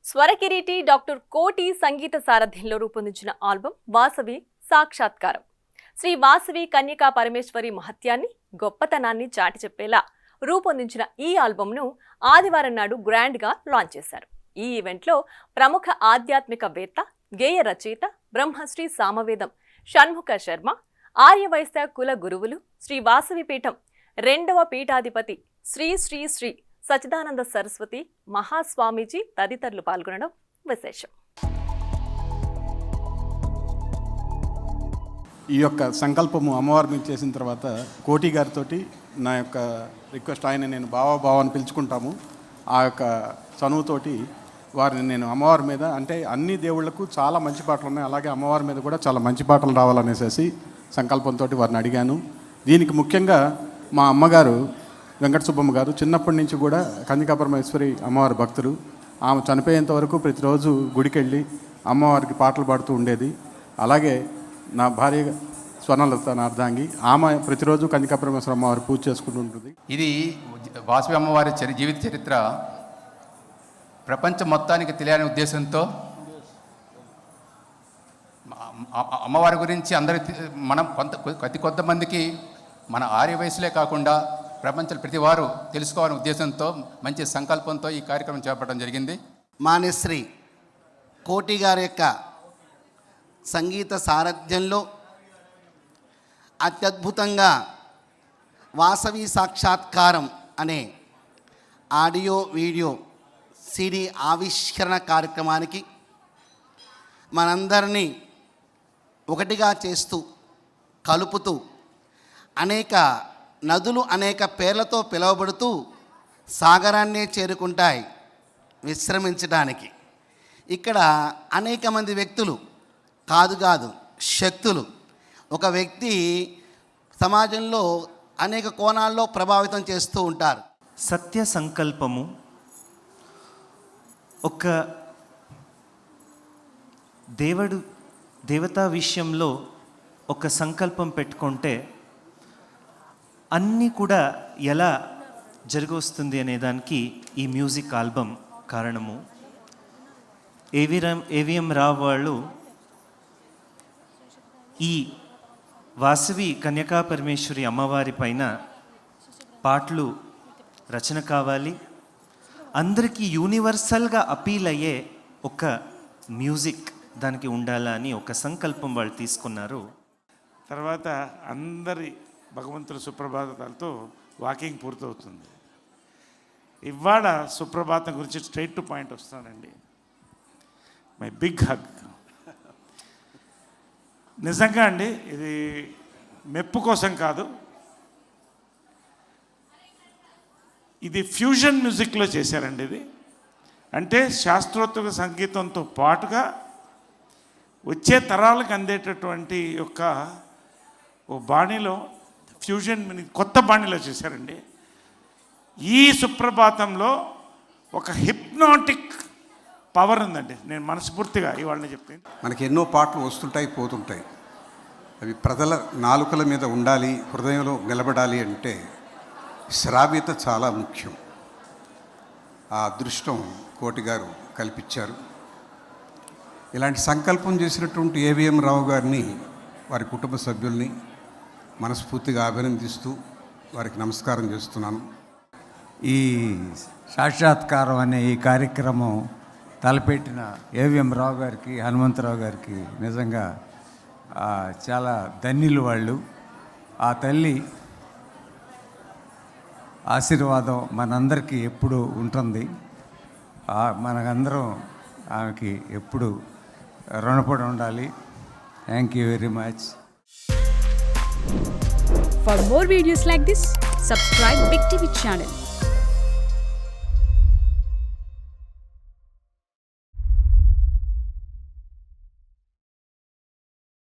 స్వరకిరీటి doctor కోటి సంగీత సారథ్యంలో రూపొందించిన ఆల్బం వాసవి సాక్షాత్కారం. శ్రీ వాసవి కన్యకా పరమేశ్వరి మహత్యాన్ని, గొప్పతనాన్ని చాటి చెప్పేలా రూపొందించిన ఈ ఆల్బంను ఆదివారం నాడు గ్రాండ్ గా లాంచ్ చేశారు. ఈ ఈవెంట్లో ప్రముఖ ఆధ్యాత్మికవేత్త, గేయ రచయిత, బ్రహ్మశ్రీ సామవేదం షణ్ముఖ శర్మ, ఆర్యవైశ్య కుల గురువులు, శ్రీ వాసవి పీఠం 2వ పీఠాధిపతి శ్రీ శ్రీ శ్రీ సచిదానంద సరస్వతి మహాస్వామీజీ తదితరులు పాల్గొనడం విశేషం. ఈ యొక్క సంకల్పము అమ్మవారి మీద చేసిన తర్వాత కోటి గారితో నా యొక్క రిక్వెస్ట్, ఆయన నేను బావని పిలుచుకుంటాము, ఆ యొక్క చనువుతోటి వారిని నేను అమ్మవారి మీద, అంటే అన్ని దేవుళ్లకు చాలా మంచి పాటలు ఉన్నాయి, అలాగే అమ్మవారి మీద కూడా చాలా మంచి పాటలు రావాలనేసి సంకల్పంతో వారిని అడిగాను. దీనికి ముఖ్యంగా మా అమ్మగారు వెంకట సుబ్బమ్మ గారు చిన్నప్పటి నుంచి కూడా కన్యకా పరమేశ్వరి అమ్మవారి భక్తులు. ఆమె చనిపోయేంత వరకు ప్రతిరోజు గుడికి వెళ్ళి అమ్మవారికి పాటలు పాడుతూ ఉండేది. అలాగే నా భార్య స్వర్ణలత నా అర్ధాంగి, ఆమె ప్రతిరోజు కన్యకా పరమేశ్వరి అమ్మవారి పూజ చేసుకుంటూ ఉంటుంది. ఇది వాసవి అమ్మవారి జీవిత చరిత్ర ప్రపంచం మొత్తానికి తెలియని ఉద్దేశంతో అమ్మవారి గురించి మనం కొంతమందికి మన ఆర్యవయసులే కాకుండా ప్రపంచంలో ప్రతి వారు తెలుసుకోవాలనే ఉద్దేశంతో, మంచి సంకల్పంతో ఈ కార్యక్రమం చేపట్టడం జరిగింది. మాన్యశ్రీ కోటి గారి యొక్క సంగీత సారథ్యంలో అత్యద్భుతంగా వాసవి సాక్షాత్కారం అనే ఆడియో వీడియో సిడి ఆవిష్కరణ కార్యక్రమానికి మనందరినీ ఒకటిగా చేస్తూ, కలుపుతూ, అనేక నదులు అనేక పేర్లతో పిలువబడుతూ సాగరాన్నే చేరుకుంటాయి విశ్రమించడానికి. ఇక్కడ అనేక మంది వ్యక్తులు కాదు శక్తులు. ఒక వ్యక్తి సమాజంలో అనేక కోణాల్లో ప్రభావితం చేస్తూ ఉంటారు. సత్య సంకల్పము ఒక దేవతా విషయంలో ఒక సంకల్పం పెట్టుకుంటే అన్నీ కూడా ఎలా జరిగొస్తుంది అనేదానికి ఈ మ్యూజిక్ ఆల్బమ్ కారణము. ఏవిఎం రావు వాళ్ళు ఈ వాసవి కన్యకా పరమేశ్వరి అమ్మవారి పైన పాటలు రచన కావాలి, అందరికీ యూనివర్సల్గా అపీల్ అయ్యే ఒక మ్యూజిక్ దానికి ఉండాలా అని ఒక సంకల్పం వాళ్ళు తీసుకున్నారు. తర్వాత అందరి భగవంతుల సుప్రభాతాలతో వాకింగ్ పూర్తవుతుంది. ఇవాళ సుప్రభాతం గురించి స్ట్రైట్ టు పాయింట్ వస్తానండి. My big hug. నిజంగా అండి, ఇది మెప్పు కోసం కాదు, ఇది ఫ్యూజన్ మ్యూజిక్లో చేశారండి. ఇది అంటే శాస్త్రోత్తర సంగీతంతో పాటుగా వచ్చే తరాలకు అందేటటువంటి యొక్క ఓ బాణీలో ఫ్యూజన్ కొత్త బాణీలో చేశారండి. ఈ సుప్రభాతంలో ఒక హిప్నాటిక్ పవర్ ఉందండి. నేను మనస్ఫూర్తిగా ఇవాళ చెప్తాను. మనకి ఎన్నో పాటలు వస్తుంటాయి, పోతుంటాయి. అవి ప్రజల నాలుకల మీద ఉండాలి, హృదయంలో నిలబడాలి అంటే శ్రావ్యత చాలా ముఖ్యం. ఆ అదృష్టం కోటి గారు కల్పించారు. ఇలాంటి సంకల్పం చేసినటువంటి ఏవిఎం రావు గారిని, వారి కుటుంబ సభ్యుల్ని మనస్ఫూర్తిగా అభినందిస్తూ వారికి నమస్కారం చేస్తున్నాను. ఈ సాక్షాత్కారం అనే ఈ కార్యక్రమం తలపెట్టిన ఏవిఎం రావు గారికి, హనుమంతరావు గారికి నిజంగా చాలా ధన్యులు వాళ్ళు. ఆ తల్లి ఆశీర్వాదం మనందరికీ ఎప్పుడు ఉంటుంది. మనకందరం ఆమెకి ఎప్పుడు రుణపడి ఉండాలి. Thank you very much. For more videos like this, subscribe Big TV channel.